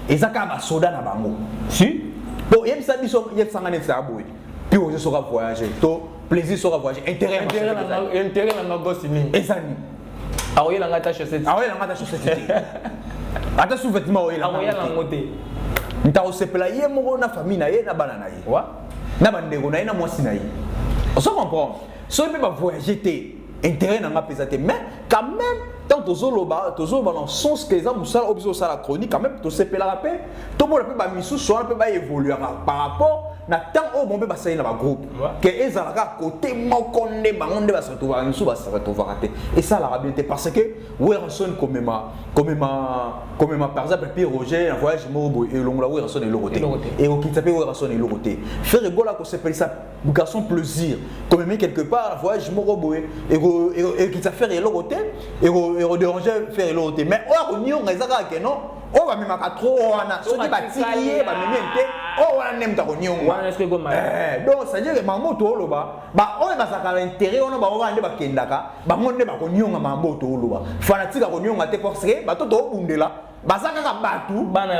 et ça quand bah soda na bango si bon yem ça dit so yem sangane ça boy puis on sera voyager to plaisir sera voyager intérêt na gosse ni et ça ni ah oui la ngata chaussette ah oui la ngata chaussette ata sous-vêtement oui la ngata nta osepela ye moko na famille na ye na bana na ye na bandeko na ye na mwasi na ye on se comprend so peut pas voyager te intérêt na ngapesa te mais quand même tant tozoloba dans le sens que exemple ça obiso ça la chronique quand même tosepela rappel to mo la pe ba misu so la pe ba évoluer par rapport na temps au bon pe ba saina ba groupe que ezalaka côté moko nde bangonde ba se retrouver misu ba se retrouver raté et ça la bien parce que Werson comme ma par exemple Piroger un voyage mobo et longue la Werson et l'oroté et au kitapé Werson et l'oroté faire rigola ko s'appelle ça garçon plaisir comme même quelque part voyage mobo et qui ça faire et l'oroté et déranger faire l'oroté mais on a on ezaka que non on va même à trop wana so qui batiki ba memete oh wana nem ta konyo wana est-ce que comme donc ça dire que mamoto loba ba on ba saka intérêt on ba wande ba kendaka ba monde ba konyonga mamoto loba fanatique konyonga te parce que ba to bundela ba saka ka batu bana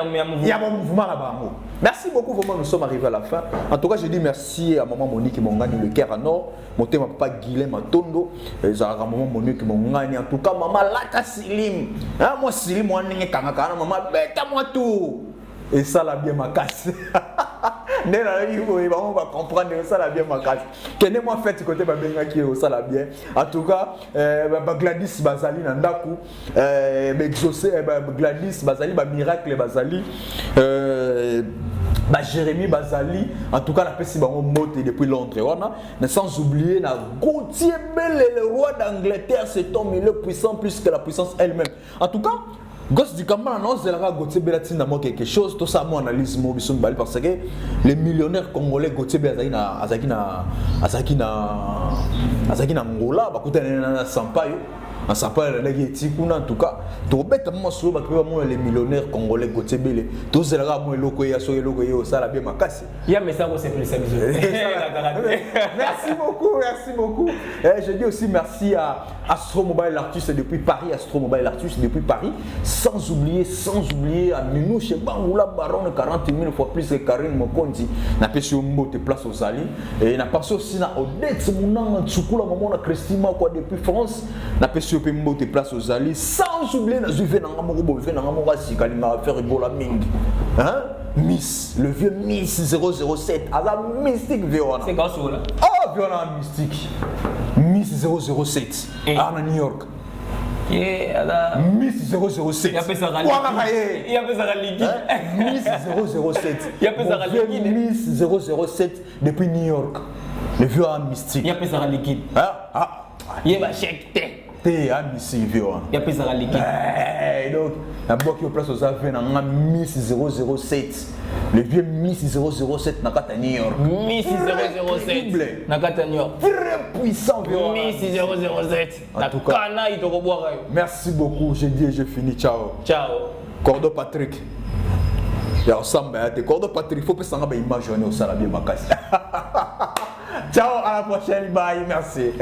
ya mouvement la bango. Merci beaucoup vraiment nous sommes arrivés à la fin. En tout cas je dis merci à maman Monique Mongani le cœur à nord, mon thème papa Guilhem Matondo, ça maman Monique Mongani en tout cas maman Lata Silim. Ah moi Silim moi n'ai kanga maman bête moi tout. Et ça la bien ma casse. On va comprendre ça la bien ma case. Quel est moi fait côté Babenga qui est ça la bien. En tout cas, Gladys Bazali Nandaku, Gladys Bazali, Miracle Bazali, Jérémy Bazali, en tout cas, on a fait si monté depuis Londres. Mais sans oublier, Gauthier Bell, le roi d'Angleterre, cet homme il est puissant plus que la puissance elle-même. En tout cas, Gosse du Kama annonce Gauthier Bell a quelque chose, tout ça, mon analyse, parce que les millionnaires congolais, Gauthier Bell Azaki na Angola, en sapa en tout cas les millionnaires congolais Gauthier Bell tous les gars moi loko ya so loko yo ça la bien makasi ya message c'est plus ça merci beaucoup et je dis aussi merci à Astro Mobile Artus depuis Paris sans oublier à Minou chez Bangoula Baron 40 000 fois plus que Karine Mokonzi n'a pas sur mbote place aux Ali et n'a pas aussi na Odette Mounanga Tsukula maman na Christina quoi depuis France n'a pas sur mbote place aux Ali sans oublier na Juve na Ngamoko Juve na Ngamoko Sikalinga faire rigola mingi hein Miss le vieux Miss 007 à la mystique Viona c'est quoi ça là oh Viona mystique Miss 007 à New York. Miss 007. Il y a pas ça liquide. Miss 007. Il y a pas ça liquide. Miss 007 depuis New York. Le vieux mystique. Il y a pas ça liquide. Il y a pas chèque. T'es à mystique vieux. Il y a pas ça liquide. Donc la boîte qui est place aux affaires dans Miss 007. Le vieux Miss 007 Nakata New York. Miss 007 Nakata New York. Très puissant vieux. Miss 007. En tout cas, merci beaucoup. J'ai dit et je finis. Ciao. Ciao. Cordo Patrick. Il y a ensemble. Cordo Patrick. Il faut que ça soit imaginer au salabie Makassi. Ciao, à la prochaine. Bye. Merci.